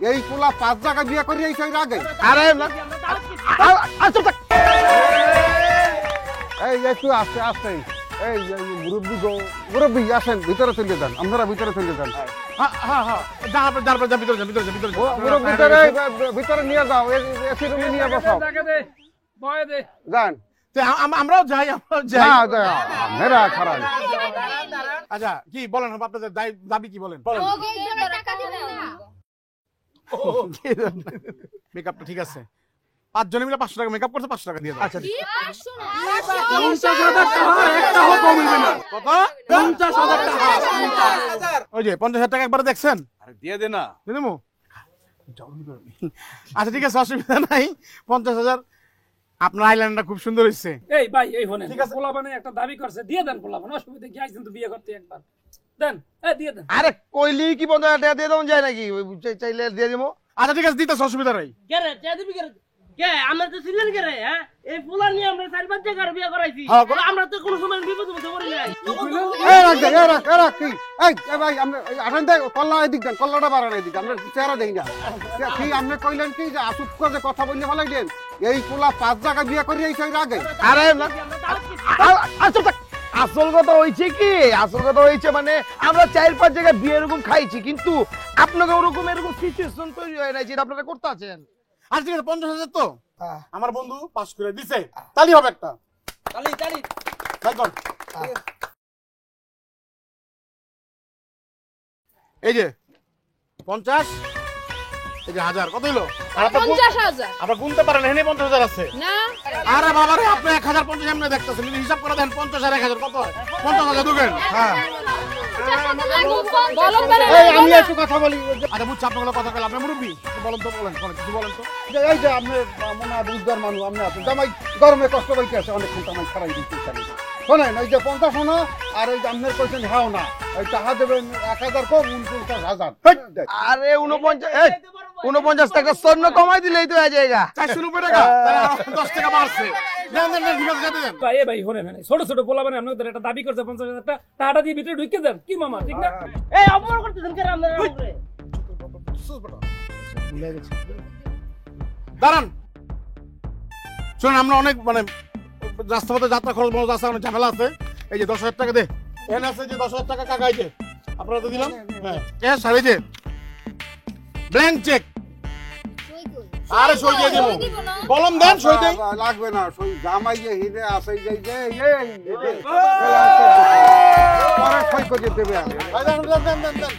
এই পোলা 5 জায়গা বিয়ে করে আইছে এর আগে। আরে আচ্ছা এই একটু আস্তে আস্তে, এই মুরব্বী আসেন, ভিতরে চলে যান, আপনারা ভিতরে চলে যান। ভিতরে নিয়ে যাও, এসি রুমে নিয়ে বসাও। যান। আমরাও যাই মেরা খারাপ। আচ্ছা কি বলেন আপনাদের দাবি কি বলেন? মেকআপটা ঠিক আছে, 5 জনে মিলে 500 টাকা মেকআপ করতে 500 টাকা দিয়ে দাও। আচ্ছা ওই যে 50,000 টাকা একবার দেখছেন? দিয়ে দে না। আচ্ছা ঠিক আছে, অসুবিধা নাই। 50,000 আপনার আইল্যান্ডটা খুব সুন্দর হয়েছে। এই ভাই এই ফোনে পোলাপানে একটা দাবি করছে, দিয়ে দেন পোলাপান, অসুবিধা কি? আইছেন তো বিয়ে করতে একবার, দেন দিয়ে দেন। আরে কইলি কি 50,000 টাকা দিয়ে দেন যায় নাকি? চাইলে দিয়ে দেবো। আচ্ছা ঠিক আছে, দিতেছ, অসুবিধা নাই। কে রে চা দিবি কে রে? কে আমরা তো ছিলেন কে রে? হ্যাঁ এই ফুলা নিয়ে আমরা 4-5 জায়গার বিয়ে করাইছি, আমরা তো কোনো সময় বিপদ মধ্যে পড়ি নাই। ভাই আপনি কল্লা এদিক দেন, কল্লাটা বাড়ান এদিক, আমরা চেহারা দেই না কি? আপনি কইলেন কি যে আসুক করে কথা বললে ফেলাই দেন? এই পোলা 5 জায়গা বিয়ে করে আইছে এর আগে। আরে আসল কথা হয়েছে কি, আসল কথা হয়েছে মানে আমরা 4-5 জায়গায় বিয়ে এরকম খাইছি, কিন্তু আপনাকে ওরকম এরকম সিচুয়েশন তৈরি হয় না যেটা আপনারা করতে আছেন। আচ্ছা ঠিক আছে, 50,000 তো আমার বন্ধু পাস করে দিছে, তালি হবে একটা তালি তালি দেখুন। এই যে 50, এই যে 1000, কত হলো? 50,000 আপনারা গুনতে পারেন, এখানে 50,000 আছে না। আরে বাবা রে, আপনি 1050 এমনি দেখতেছেন, হিসাব করে দেন 50 আর 1000 কত হয়? 50,000 দুগেন। হ্যাঁ আমি একটু কথা বলি। আরে বুঝছি আপনাগুলো কথা কইলাম, আপনি মুরব্বি বলেন তো, বলেন কিছু বলেন তো। এই যে আপনি মনে হয় বুঝদার মানুষ, আপনি আছেন জামাই গরমে কষ্ট পাইতে আছে, অনেকক্ষণ জামাই খারাই দিতে চাই। শোনেন, ওই যে 50 আনা আর ওই যে আপনার কইছেন হাও না, ওই টাকা দেবেন 1000 কম 49,000। আরে 49 টাকা স্বর্ণ কমাই দিলেই তো এই জায়গা 490 টাকা, তাহলে 10 টাকা বাড়ছে। দেন দেন দেন, ঠিক আছে দেন। ভাই এই ভাই শোনেন, ছোট ছোট পোলাপানে আপনাদের একটা দাবি করছে 50,000 টাকা, টাকাটা দিয়ে ভিতরে ঢুকে দেন কি মামা, ঠিক না? এই অপমান করতেছেন কে রে আমাদের উপরে? দাঁড়ান, শুনুন, আমরা অনেক মানে রাস্তাপথে যাত্রা খরচ বড় রাস্তা অনেক ঝামেলা আছে। এই যে 10,000 টাকা দে, এখানে আছে যে 10,000 টাকা কাকাইছে, আপনারা তো দিলাম। হ্যাঁ ক্যাশ আর এই যে ব্ল্যাঙ্ক চেক। আরে সই দিয়ে দেবো, কলম দেন, সই দেন। লাগবে না, সই জামাই যে হিনে আছে যে পরে সই করে দেবে। দেন দেন দেন দেন।